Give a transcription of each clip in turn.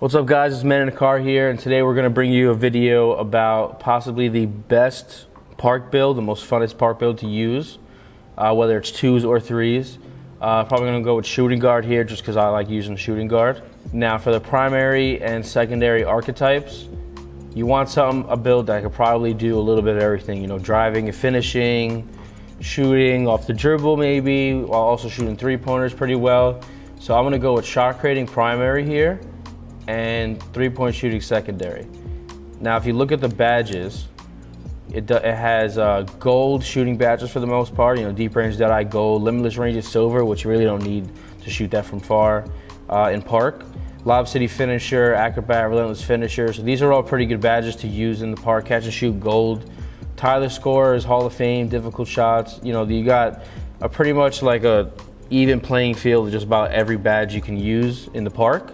What's up guys, it's Man in the Car here, and today we're going to bring you a video about possibly the best park build, the most funnest park build to use, whether it's 2s or 3s. Probably going to go with shooting guard here just because I like using shooting guard. Now for the primary and secondary archetypes, you want a build that could probably do a little bit of everything, you know, driving and finishing, shooting off the dribble maybe, while also shooting three-pointers pretty well. So I'm going to go with shot creating primary here and three-point shooting secondary. Now if you look at the badges, it has gold shooting badges for the most part, you know, deep range Deadeye gold, limitless range is silver, which you really don't need to shoot that from far in park. Lob City finisher, acrobat, relentless finisher, so these are all pretty good badges to use in the park. Catch and shoot gold, Tyler scores, Hall of Fame, difficult shots, you know, you got a pretty much like a even playing field of just about every badge you can use in the park.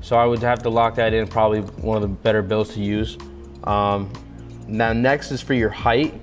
So I would have to lock that in, probably one of the better builds to use. Now next is for your height.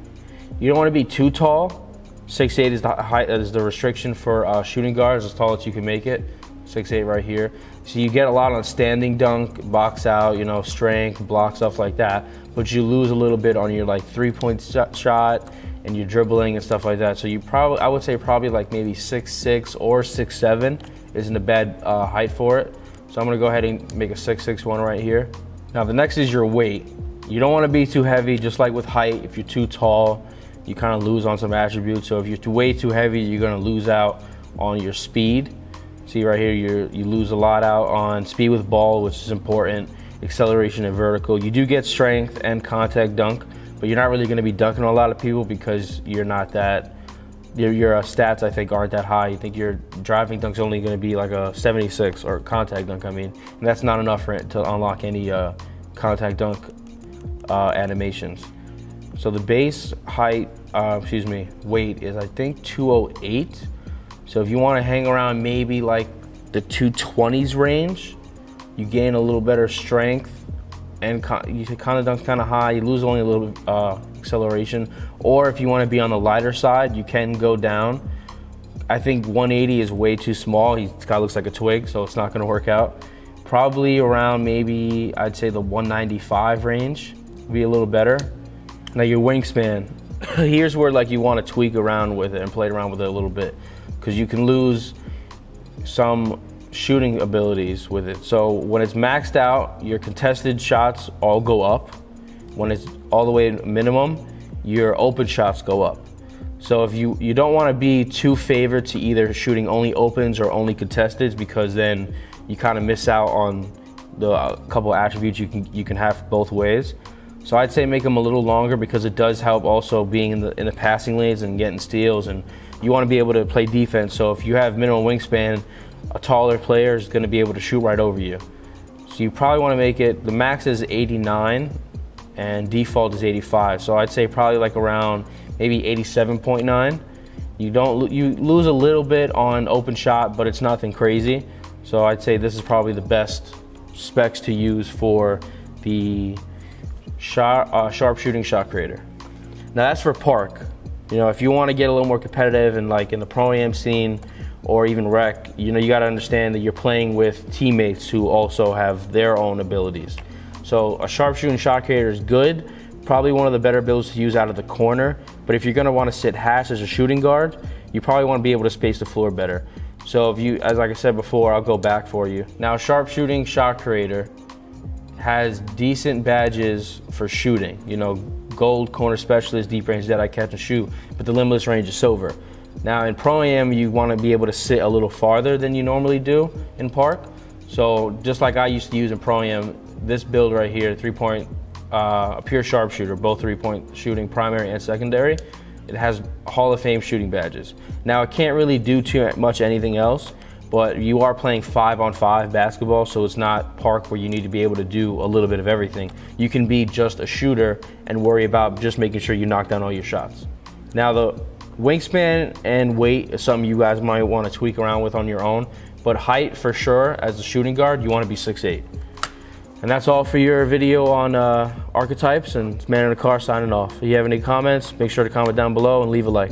You don't want to be too tall. 6'8" is the height, is the restriction for shooting guards, as tall as you can make it. 6'8" right here. So you get a lot on standing dunk, box out, you know, strength, block, stuff like that. But you lose a little bit on your like three-point shot and your dribbling and stuff like that. So you probably, I would say probably like maybe 6'6" or 6'7" isn't a bad height for it. So I'm gonna go ahead and make a 6'6" one right here. Now the next is your weight. You don't wanna be too heavy, just like with height. If you're too tall, you kind of lose on some attributes. So if you're way too heavy, you're gonna lose out on your speed. See right here, you lose a lot out on speed with ball, which is important, acceleration and vertical. You do get strength and contact dunk, but you're not really gonna be dunking on a lot of people because you're not that, your stats I think aren't that high. You think your driving dunk's only gonna be like a 76, or contact dunk I mean, and that's not enough for it to unlock any contact dunk animations. So the base height, weight is I think 208. So if you want to hang around maybe like the 220s range, you gain a little better strength and you can kind of dunk kind of high. You lose only a little acceleration. Or if you want to be on the lighter side, you can go down. I think 180 is way too small. This guy looks like a twig, so it's not going to work out. Probably around maybe I'd say the 195 range would be a little better. Now your wingspan, here's where like you want to tweak around with it and play around with it a little bit, because you can lose some shooting abilities with it. So when it's maxed out, your contested shots all go up. When it's all the way minimum, your open shots go up. So if you don't want to be too favored to either shooting only opens or only contesteds, because then you kind of miss out on the couple attributes you can have both ways. So I'd say make them a little longer, because it does help also being in the passing lanes and getting steals, and you want to be able to play defense. So if you have minimum wingspan, a taller player is going to be able to shoot right over you. So you probably want to make it, the max is 89 and default is 85. So I'd say probably like around maybe 87.9. You lose a little bit on open shot, but it's nothing crazy. So I'd say this is probably the best specs to use for the sharpshooting shot creator. Now that's for park. You know, if you want to get a little more competitive and like in the pro-am scene or even rec, you know, you got to understand that you're playing with teammates who also have their own abilities. So a sharpshooting shot creator is good, probably one of the better builds to use out of the corner. But if you're going to want to sit hash as a shooting guard, you probably want to be able to space the floor better. So if you, as like I said before, I'll go back for you. Now sharpshooting shot creator has decent badges for shooting, you know, gold, corner specialist, deep range Deadeye, catch and shoot, but the limitless range is silver. Now in pro-am, you want to be able to sit a little farther than you normally do in park. So just like I used to use in pro-am, this build right here, a pure sharpshooter, both three-point shooting, primary and secondary, it has Hall of Fame shooting badges. Now it can't really do too much anything else, but you are playing 5-on-5 basketball, so it's not park where you need to be able to do a little bit of everything. You can be just a shooter and worry about just making sure you knock down all your shots. Now the wingspan and weight is something you guys might want to tweak around with on your own, but height for sure, as a shooting guard, you want to be 6'8". And that's all for your video on archetypes, and it's Man in the Car signing off. If you have any comments, make sure to comment down below and leave a like.